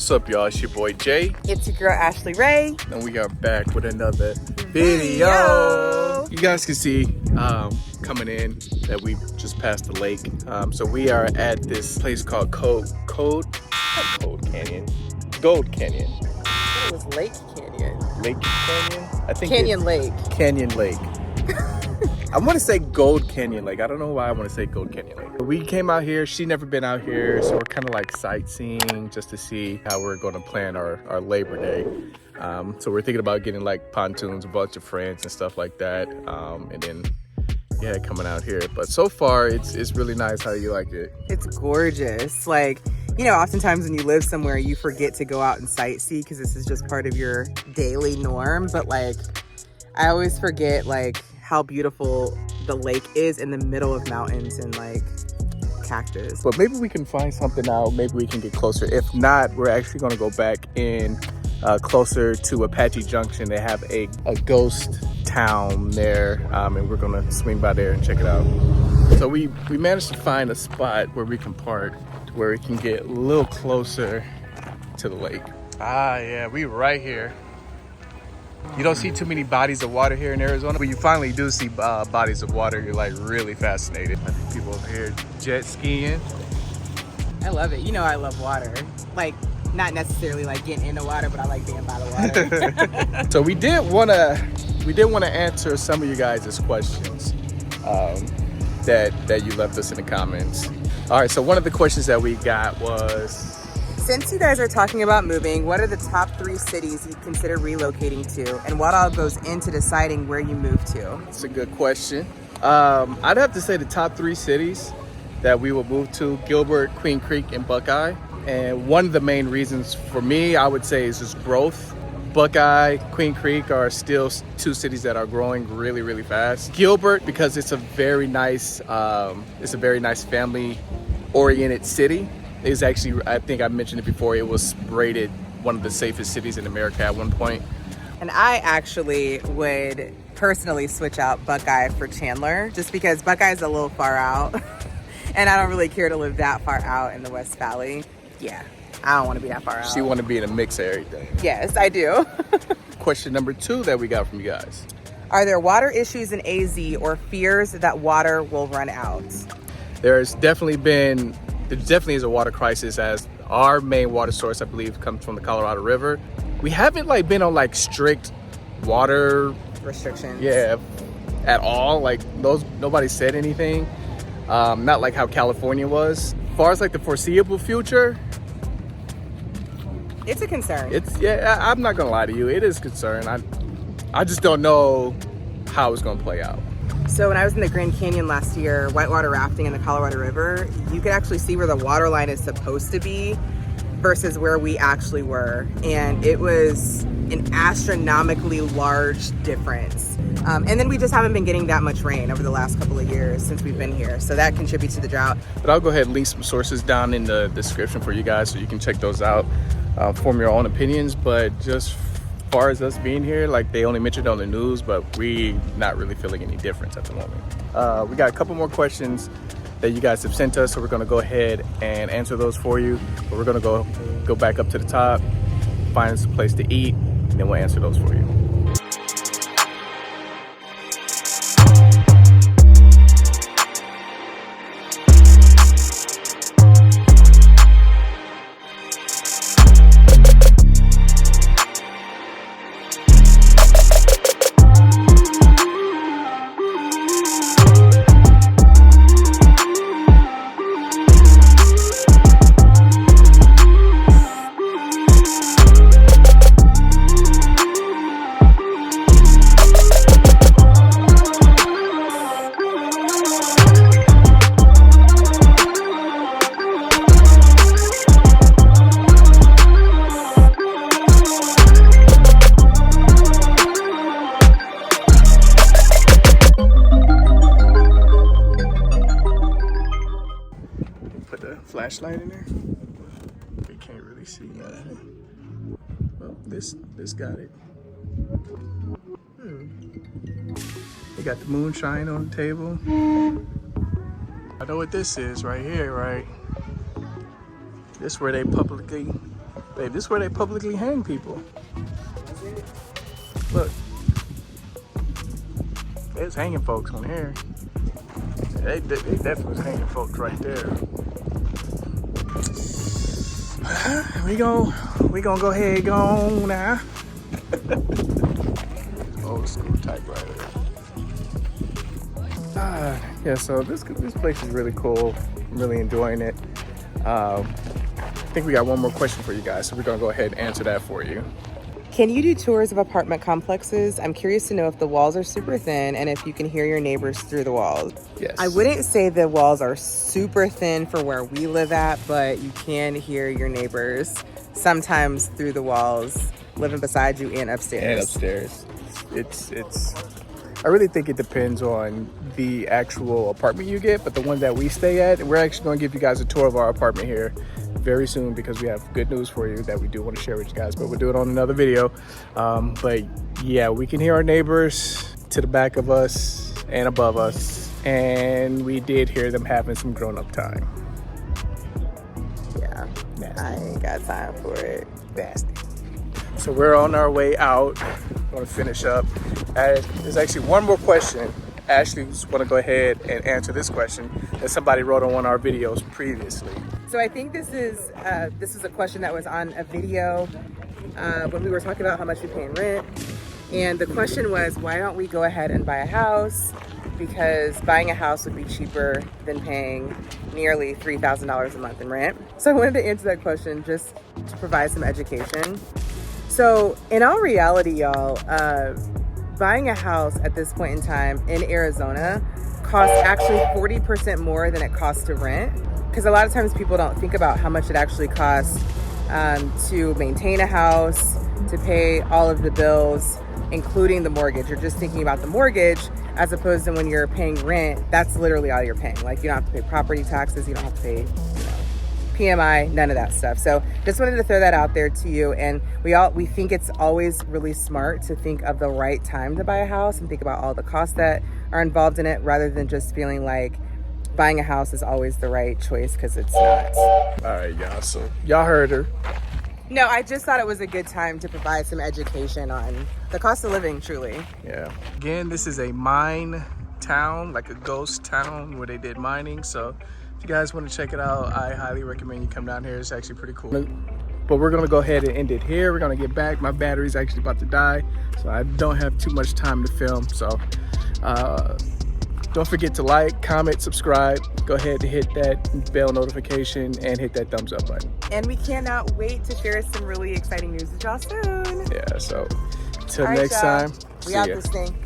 What's up, y'all? It's your boy Jay. It's your girl Ashley Ray. And we are back with another video. You guys can see coming in that we just passed the lake. So we are at this place called Gold Canyon. It was Lake Canyon. Lake Canyon? I think Canyon Lake. Canyon Lake. I want to say Gold Canyon Lake. I don't know why I want to say Gold Canyon Lake. We came out here. She never been out here, so we're kind of like sightseeing just to see how we're going to plan our Labor Day. So we're thinking about getting like pontoons, a bunch of friends and stuff like that, and then yeah, coming out here. But so far, it's really nice. How you like it? It's gorgeous. Like, you know, oftentimes when you live somewhere, you forget to go out and sightsee because this is just part of your daily norm. But like, I always forget like how beautiful the lake is in the middle of mountains and like cactus. But maybe we can find something out. Maybe we can get closer. If not, we're actually going to go back in closer to Apache Junction. They have a ghost town there, and we're going to swing by there and check it out. So we managed to find a spot where we can park, where we can get a little closer to the lake. Ah, yeah, we right here. You don't see too many bodies of water here in Arizona. When you finally do see bodies of water, you're like really fascinated. I think people over here jet skiing. I love it. You know I love water. Like, not necessarily like getting in the water, but I like being by the water. So we did want to answer some of you guys' questions that you left us in the comments. All right, so one of the questions that we got was, since you guys are talking about moving, what are the top 3 cities you consider relocating to, and what all goes into deciding where you move to? It's a good question. I'd have to say the top 3 cities that we will move to: Gilbert, Queen Creek, and Buckeye. And one of the main reasons for me, I would say, is just growth. Buckeye, Queen Creek are still 2 cities that are growing really, really fast. Gilbert, because it's a very nice family-oriented city. Is actually, I think I mentioned it before, it was rated one of the safest cities in America at one point. And I actually would personally switch out Buckeye for Chandler, just because Buckeye is a little far out. And I don't really care to live that far out in the West Valley. Yeah, I don't want to be that far out. So you want to be in a mix of everything? Yes, I do. Question number 2 that we got from you guys. Are there water issues in AZ or fears that water will run out? There definitely is a water crisis, as our main water source, I believe, comes from the Colorado River. We haven't like been on like strict water restrictions. Yeah, at all. Like nobody said anything. Not like how California was. As far as like the foreseeable future, it's a concern. I'm not gonna lie to you, it is a concern. I just don't know how it's gonna play out. So when I was in the Grand Canyon last year, whitewater rafting in the Colorado River, you could actually see where the water line is supposed to be versus where we actually were. And it was an astronomically large difference. And then we just haven't been getting that much rain over the last couple of years since we've been here. So that contributes to the drought. But I'll go ahead and link some sources down in the description for you guys so you can check those out, form your own opinions. But just as far as us being here, like they only mentioned on the news, but we not really feeling any difference at the moment. We got a couple more questions that you guys have sent us, so we're gonna go ahead and answer those for you. But we're gonna go back up to the top, find some place to eat, and then we'll answer those for you. Flashlight in there. We can't really see nothing. Well, this got it. They got the moonshine on the table. I know what this is right here, right? This is where they publicly Babe, this is where they publicly hang people. Look. There's hanging folks on here. They definitely was hanging folks right there. We gonna go ahead and go on now. Old school typewriter. Yeah, so this place is really cool. I'm really enjoying it. I think we got one more question for you guys, so we're gonna go ahead and answer that for you. Can you do tours of apartment complexes? I'm curious to know if the walls are super thin and if you can hear your neighbors through the walls. Yes. I wouldn't say the walls are super thin for where we live at, but you can hear your neighbors sometimes through the walls, living beside you and upstairs. And upstairs. It's I really think it depends on the actual apartment you get, but the one that we stay at, we're actually going to give you guys a tour of our apartment here very soon because we have good news for you that we do want to share with you guys, but we'll do it on another video. But yeah, we can hear our neighbors to the back of us and above us, and we did hear them having some grown-up time. Yeah, Nasty. I ain't got time for it. Nasty. So we're on our way out. I'm going to finish up. There's actually one more question. Ashley just want to go ahead and answer this question that somebody wrote on one of our videos previously. So I think this is a question that was on a video when we were talking about how much we pay in rent. And the question was, why don't we go ahead and buy a house? Because buying a house would be cheaper than paying nearly $3,000 a month in rent. So I wanted to answer that question just to provide some education. So in all reality, y'all, buying a house at this point in time in Arizona costs actually 40% more than it costs to rent. Because a lot of times people don't think about how much it actually costs to maintain a house, to pay all of the bills, including the mortgage. You're just thinking about the mortgage as opposed to when you're paying rent, that's literally all you're paying. Like, you don't have to pay property taxes, you don't have to pay, PMI, none of that stuff. So just wanted to throw that out there to you. And we think it's always really smart to think of the right time to buy a house and think about all the costs that are involved in it, rather than just feeling like buying a house is always the right choice, because it's not. All right, y'all. So y'all heard her. No, I just thought it was a good time to provide some education on the cost of living, truly. Yeah. Again, this is a mine town, like a ghost town where they did mining. So if you guys want to check it out, I highly recommend you come down here. It's actually pretty cool. But we're going to go ahead and end it here. We're going to get back. My battery's actually about to die, so I don't have too much time to film. So don't forget to like, comment, subscribe. Go ahead and hit that bell notification and hit that thumbs up button. And we cannot wait to share some really exciting news with y'all soon. Yeah, so till All right, next y'all. time, We see out ya. this thing.